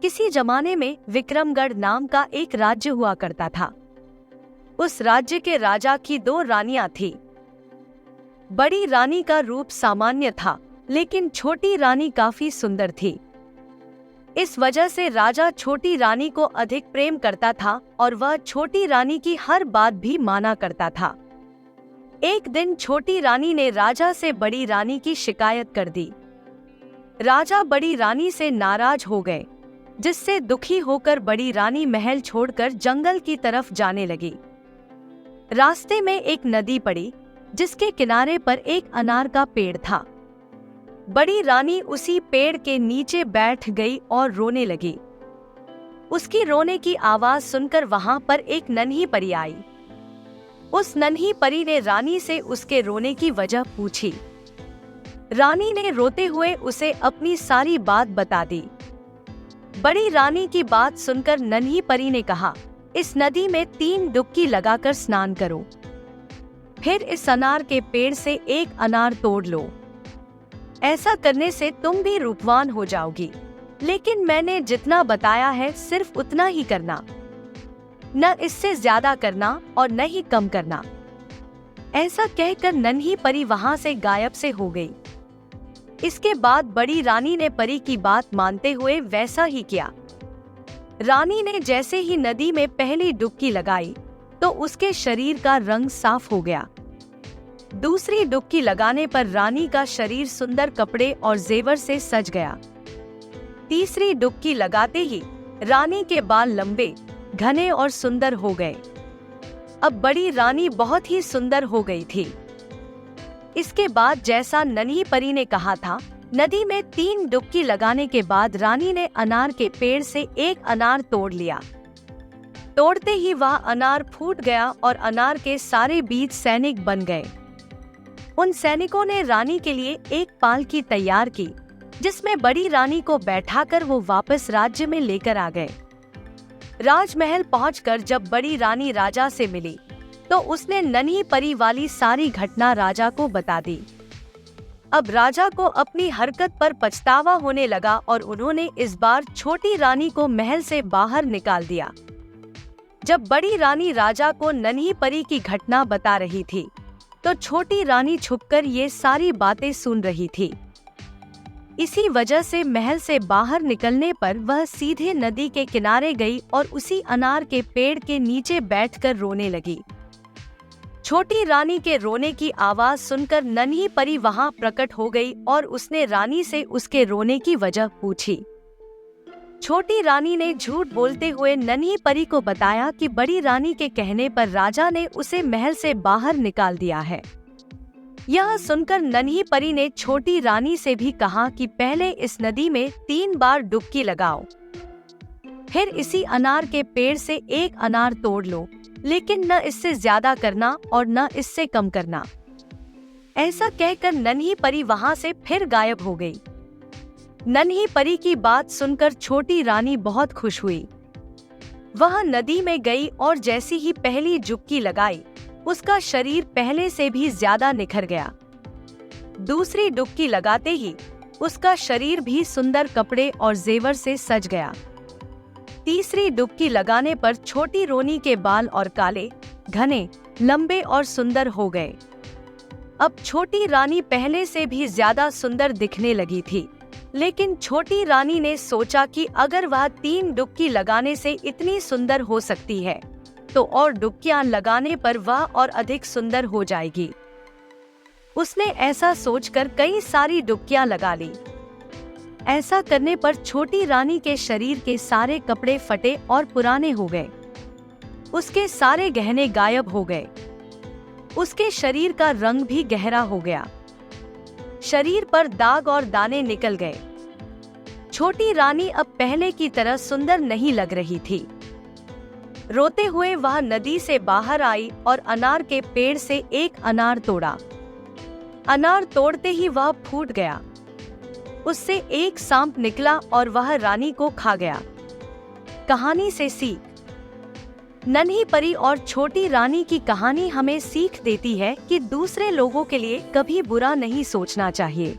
किसी जमाने में विक्रमगढ़ नाम का एक राज्य हुआ करता था। उस राज्य के राजा की 2 रानियां थीं। बड़ी रानी का रूप सामान्य था, लेकिन छोटी रानी काफी सुंदर थी। इस वजह से राजा छोटी रानी को अधिक प्रेम करता था और वह छोटी रानी की हर बात भी माना करता था। एक दिन छोटी रानी ने राजा से बड़ी रानी की शिकायत कर दी। राजा बड़ी रानी से नाराज हो गए, जिससे दुखी होकर बड़ी रानी महल छोड़कर जंगल की तरफ जाने लगी। रास्ते में एक नदी पड़ी, जिसके किनारे पर एक अनार का पेड़ था। बड़ी रानी उसी पेड़ के नीचे बैठ गई और रोने लगी। उसकी रोने की आवाज सुनकर वहां पर एक नन्ही परी आई। उस नन्ही परी ने रानी से उसके रोने की वजह पूछी। रानी ने रोते हुए उसे अपनी सारी बात बता दी। बड़ी रानी की बात सुनकर नन्ही परी ने कहा, इस नदी में 3 डुबकी लगाकर स्नान करो, फिर इस अनार के पेड़ से एक अनार तोड़ लो। ऐसा करने से तुम भी रूपवान हो जाओगी, लेकिन मैंने जितना बताया है सिर्फ उतना ही करना, न इससे ज्यादा करना और न ही कम करना। ऐसा कहकर नन्ही परी वहां से गायब से हो गई। इसके बाद बड़ी रानी ने परी की बात मानते हुए वैसा ही किया। रानी ने जैसे ही नदी में पहली डुबकी लगाई तो उसके शरीर का रंग साफ हो गया। दूसरी डुबकी लगाने पर रानी का शरीर सुंदर कपड़े और जेवर से सज गया। तीसरी डुबकी लगाते ही रानी के बाल लंबे, घने और सुंदर हो गए। अब बड़ी रानी बहुत ही सुंदर हो गई थी। इसके बाद जैसा नन्ही परी ने कहा था, नदी में 3 डुबकी लगाने के बाद रानी ने अनार के पेड़ से एक अनार तोड़ लिया। तोड़ते ही वह अनार फूट गया और अनार के सारे बीज सैनिक बन गए। उन सैनिकों ने रानी के लिए एक पालकी तैयार की, जिसमें बड़ी रानी को बैठाकर वो वापस राज्य में लेकर आ गए। राजमहल पहुंचकर जब बड़ी रानी राजा से मिली तो उसने नन्ही परी वाली सारी घटना राजा को बता दी। अब राजा को अपनी हरकत पर पछतावा होने लगा और उन्होंने इस बार छोटी रानी को महल से बाहर निकाल दिया। जब बड़ी रानी राजा को नन्ही परी की घटना बता रही थी तो छोटी रानी छुपकर ये सारी बातें सुन रही थी। इसी वजह से महल से बाहर निकलने पर वह सीधे नदी के किनारे गई और उसी अनार के पेड़ के नीचे बैठकर रोने लगी। छोटी रानी के रोने की आवाज सुनकर नन्ही परी वहां प्रकट हो गई और उसने रानी से उसके रोने की वजह पूछी। छोटी रानी ने झूठ बोलते हुए नन्ही परी को बताया कि बड़ी रानी के कहने पर राजा ने उसे महल से बाहर निकाल दिया है। यह सुनकर नन्ही परी ने छोटी रानी से भी कहा कि पहले इस नदी में 3 बार डुबकी लगाओ, फिर इसी अनार के पेड़ से एक अनार तोड़ लो, लेकिन न इससे ज्यादा करना और न इससे कम करना। ऐसा कहकर नन्ही परी वहां से फिर गायब हो गई। नन्ही परी की बात सुनकर छोटी रानी बहुत खुश हुई। वह नदी में गई और जैसी ही पहली डुबकी लगाई, उसका शरीर पहले से भी ज्यादा निखर गया। दूसरी डुबकी लगाते ही उसका शरीर भी सुंदर कपड़े और जेवर से सज गया। तीसरी डुबकी लगाने पर छोटी रानी के बाल और काले, घने, लंबे और सुंदर हो गए। अब छोटी रानी पहले से भी ज्यादा सुंदर दिखने लगी थी, लेकिन छोटी रानी ने सोचा कि अगर वह 3 डुबकी लगाने से इतनी सुंदर हो सकती है, तो और डुबकियां लगाने पर वह और अधिक सुंदर हो जाएगी। उसने ऐसा सोचकर कई सारी डुबकियां लगा ली। ऐसा करने पर छोटी रानी के शरीर के सारे कपड़े फटे और पुराने हो गए। उसके सारे गहने गायब हो गए। उसके शरीर का रंग भी गहरा हो गया। शरीर पर दाग और दाने निकल गए। छोटी रानी अब पहले की तरह सुंदर नहीं लग रही थी। रोते हुए वह नदी से बाहर आई और अनार के पेड़ से एक अनार तोड़ा। अनार तोड़ते ही वह फूट गया। उससे एक सांप निकला और वह रानी को खा गया। कहानी से सीख। नन्ही परी और छोटी रानी की कहानी हमें सीख देती है कि दूसरे लोगों के लिए कभी बुरा नहीं सोचना चाहिए।